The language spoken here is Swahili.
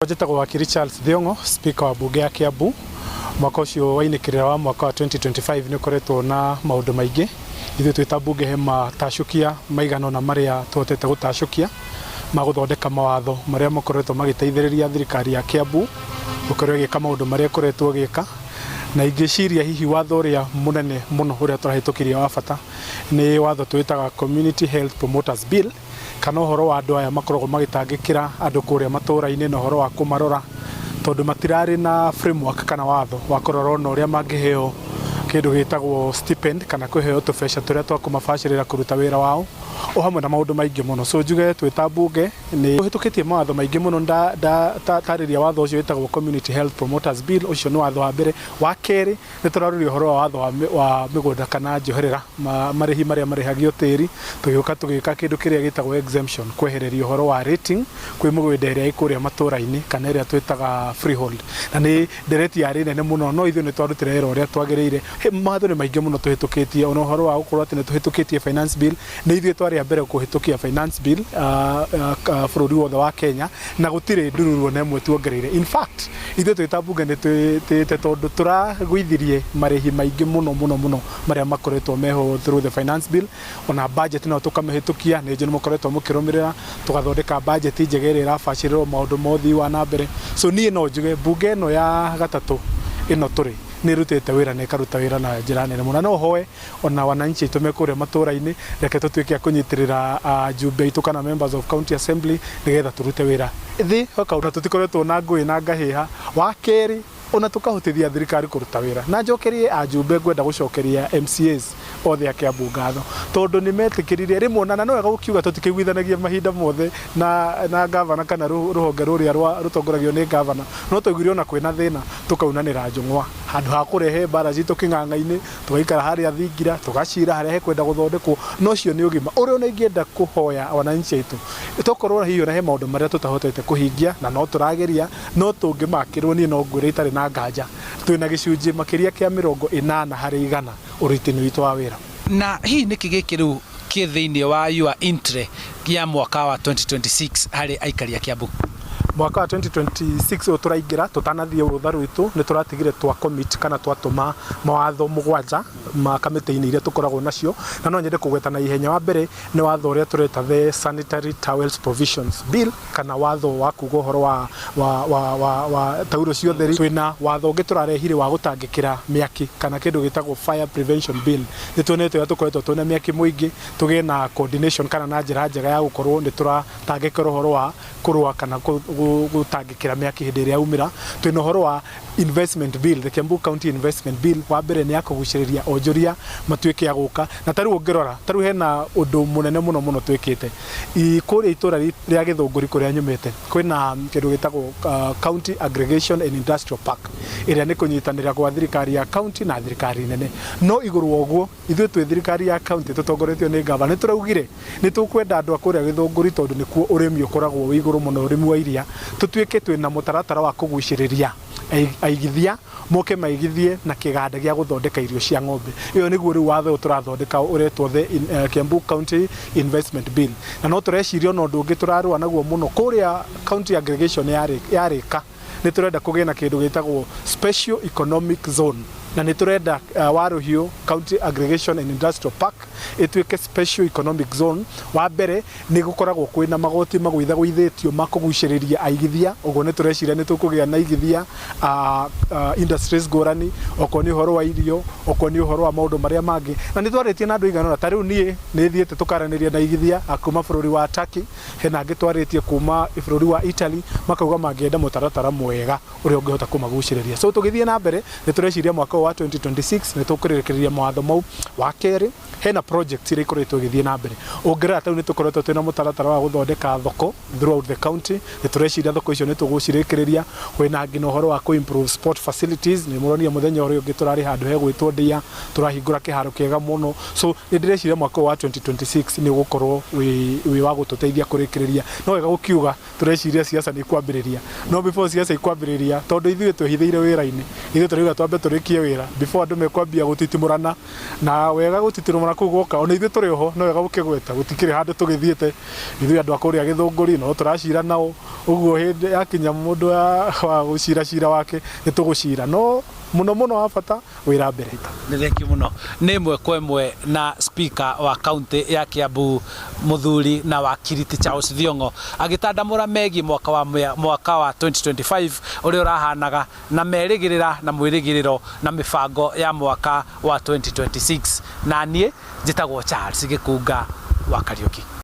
Njĩtagwo wakiri Charles Thiongo, speaker wa bunge ya Kiambu. Mwaka ũcio wainĩkĩrĩra wa mwaka wa 2025 nĩ ũkoretwo na maũndũ maingĩ. Ithuĩ twĩ ta bunge he matacũkia maigana na marĩa tuhotete gũtacũkia ma gũthondeka mawatho marĩa makoretwo magĩteithĩrĩria thirikari ya Kiambu gũkorwo ĩgĩka maũndũ marĩa ĩkoretwo ĩgĩka. Na ingĩciria hihi watho ũrĩa mũnene mũno ũrĩa tũrahĩtũkirie wa bata nĩ watho twĩtaga Community Health Promoters Bill, kana ũhoro wa andũ aya makoragwo magĩtangĩkĩra andũ kũrĩa matũũra-inĩ na ũhoro wa kũmarora, tondũ matirarĩ na framework kana watho wa kũrora ona ũrĩa mangĩheo kĩndũ gĩtagwo stipend kana kũheo tũbeca tũrĩa twa kũmabacĩrĩra kũruta wĩra wao, o hamwe na maũndũ maingĩ mũno. So njuge twĩ ta bunge nĩ tũhĩtũkĩtie mawatho maingĩ mũno. Tarĩria watho ũcio wĩtagwo Community Health Promoters Bill, ũcio nĩ watho wa mbere. Wa kerĩ nĩ tũrarũria ũhoro wa watho wa mĩgũnda kana njoherera, marĩhi marĩa marĩhagio tĩri, tũgĩũka tũgĩka kĩndũ kĩrĩa gĩtagwo exemption, kwehereria ũhoro wa rating kwĩ mĩgũnda ĩrĩa ĩkũrĩa matũũra-inĩ kana ĩrĩa twĩtaga freehold. Na nĩ ndereti yarĩ nene mũno, no ithuĩ nĩ twarutĩra wĩra ũrĩa twagĩrĩire. Mawatho nĩ maingĩ mũno tũhĩtũkĩtie, ona ũhoro wa gũkorwo atĩ nĩ tũhĩtũkĩtie finance bill. Nĩ ithuĩ twarĩ a mbere kũhĩtũkia finance bill bũrũri wothe wa Kenya, na gũtirĩ ndururo na ĩmwe tuongereire. In fact ithuĩ twĩ ta bunge nĩ twĩte tondũ tũragũithirie marĩhi maingĩ mũno marĩa makoretwo meho through the finance bill. Ona budget nayo tũkamĩhĩtũkia, nĩ njũ nĩ mũkoretwo mũkĩrũmĩrĩra, tũgathondeka budget njega ĩrĩa ĩrabacĩrĩrwo maũndũ ma ũthii wa na mbere. So niĩ no njuge bunge ĩno ya gatatũ ĩno tũrĩ nĩ rutĩte wĩra na ĩkaruta wĩra na njĩra nene mũno. No hoe ona wananchi aitũ me kũrĩa matũũra-inĩ, reke tũtuĩke a kũnyitĩrĩra ajumbe aitũ kana members of county assembly nĩgetha tũrute wĩra thĩ hokauna tũtikoretwo na ngũĩ na ngahĩha. Wa kerĩ ona tukahotithia thirikari kũruta wĩra, na njokerie ajumbe ngwenda gũcokeria MCAs othe a Kiambu ngatho, tondũ nĩ metĩkĩrire rĩmwe na no wega gũkiuga tũtikĩiguithanagia mahinda mothe na gavana kana rũhonge rũrĩa rũtongoragio nĩ gavana, no tũiguire ona kwĩna thĩna tũkaunanĩra njũng'wa handũ ha kũrehe mbara citũ kĩng'ang'a-inĩ, tũgaikara harĩa thingira tũgacira harĩa hekwenda gũthondekwo. No ũcio nĩ ũgima ũrĩa ona ingĩenda kũhoya wananchi aitũ, tokorwo hihi ona he maũndũ marĩa tũtahotete kũhingia na no tũrageria, no tũngĩmakĩrwo niĩ no ngwĩre itarĩ na nganja twĩna gĩcunjĩ makĩria kĩa 80% ũrutani witũ wa wĩra. Na hihi nĩkĩ gĩkĩ rĩu kĩ thĩinĩ wa your entry ya mwaka wa 2026 harĩ aikari a Kiambu? Mwaka wa 2026 ũyũ tũraingĩra tũtanathiĩ rũtha rwitũ nĩ tũratigire twa commit kana twatũma mawatho 7 ma kamĩtĩ-inĩ iria tũkoragwo nacio, na no nyende kũgweta na ihenya. Wa mbere nĩ watho ũrĩa tũreta the Sanitary Towels Provisions Bill, kana watho wa kuga ũhoro wa tauro cia ũtheri. Twĩna watho ũngĩ tũrarehire wa gũtangĩkĩra mĩaki kana kĩndũ gĩtagwo Fire Prevention Bill. Nĩ tuonete ũrĩa tũkoretwo twĩna mĩaki mũingĩ, tũgĩe na coordination kana na njĩra njega ya gũkorwo nĩ tũratangĩkĩra ũhoro wa kũrũa kana gũtangĩkĩra mĩaki hĩndĩ ĩrĩa yaumĩra. Twĩna ũhoro wa investment bill, the Kiambu County Investment Bill. Wa mbere nĩ ya kũgucĩrĩria onjoria matuĩke ya gũka, na tarĩu ũngĩrora tarĩu hena ũndũ mũnene mũno twĩkĩte kũrĩa itũra rĩa Gĩthũngũri kũrĩa nyumĩte. Kwĩna kĩndũ gĩtagwo County Aggregation and Industrial Park, ĩrĩa nĩ kũnyitanĩra gwa thirikari ya county na thirikari nene. No igũrũ wa ũguo ithuĩ twĩ thirikari ya county tũtongoretio nĩ gavana nĩ tũraugire nĩ tũkwenda andũ a kũrĩa Gĩthũngũri, tondũ nĩkuo ũrĩmi ũkoragwo wĩ igũrũ mũno, ũrĩmi wa iria, tũtuĩke twĩna mũtaratara wa kũgucĩrĩria aigithia moke maigithie na kĩganda gĩa gũthondeka irio cia ng'ombe. Ĩyo nĩguo rĩu watho tũrathondeka ũretwo the Kiambu County Investment Bill, na no tũreciria ona ũndũ ũngĩ tũrarũa naguo mũno kũrĩa county aggregation yarĩka. Nĩ tũrenda kũgĩa na kĩndũ gĩtagwo Special Economic Zone, na nĩ tũrenda Waruhiũ County Aggregation and Industrial Park ĩtuĩke Special Economic Zone. Wa mbere nĩ gũkoragwo kwĩna magoti magũithagũithĩtio ma kũgucĩrĩria aigithia, ũguo nĩ tũreciria nĩ tũkũgĩa na aigithia industries ngũrani, okorwo nĩ ũhoro wa irio, okorwo nĩ ũhoro wa maũndũ marĩa mangĩ. Na nĩ twarĩtie na andũ igana ũna, ta rĩu niĩ nĩ thiĩte tũkaranĩria na aigithia kuma bũrũri wa Turkey, hena angĩ twarĩtie kuma bũrũri wa Italy, makauga mangĩenda mũtaratara mwega ũrĩa ũngĩhota kũmagucĩrĩria. So tũgĩthiĩ na mbere nĩ tũreciria mwaka wa 2026 nĩ tũkũrĩrĩkĩrĩria mawatho mau. Wa kerĩ hena projects iria ikoretwo igĩthiĩ na mbere. Ũngĩrora tarĩu nĩ tũkoretwo twĩna mũtaratara wa gũthondeka thoko throughout the county. Nĩ tũreciria thoko icio nĩ tũgũcirĩkĩrĩria. Kwĩna nginya ũhoro wa improve sport facilities. Nĩ mũronia mũthenya ũrĩa ũngĩ tũrarĩ handũ he gwĩtwo Ndia, tũrahingũra kĩharo kĩega mũno. So nĩ ndĩreciria mwaka wa 2026 nĩ ũgũkorwo wĩ wa gũtũteithia kũrĩkĩrĩria. No wega gũkiuga tũreciria siasa nĩ ikwambĩrĩria, no before siasa ikwambĩrĩria, tondũ ithuĩ twehithĩire wĩra-inĩ, ithuĩ tũrauga twambe tũrĩkie wĩra wira before andu mekwambia gutitimurana na wega gutitimurana kuu goka ona ithu turi ho no wega gukigweta gutikire handu tugithiete ithu andu akuria Githunguri no turacira nao uguo hindi yakinya mundu wa gucira wake nitugucira no muno wa bata wira mbere nĩ thengio mũno nĩ ĩmwe kwa ĩmwe na speaker wa kaunti ya Kiambu Muthuri na wakiri Charles Thiong'o agĩtandamũra megiĩ mwaka wa 2025 ũrĩa ũrahanaga na merĩgĩrĩra na mwĩrĩgĩrĩro na mĩbango ya mwaka wa 2026 na niĩ njĩtagwo Charles Gĩkunga wa Kariũki.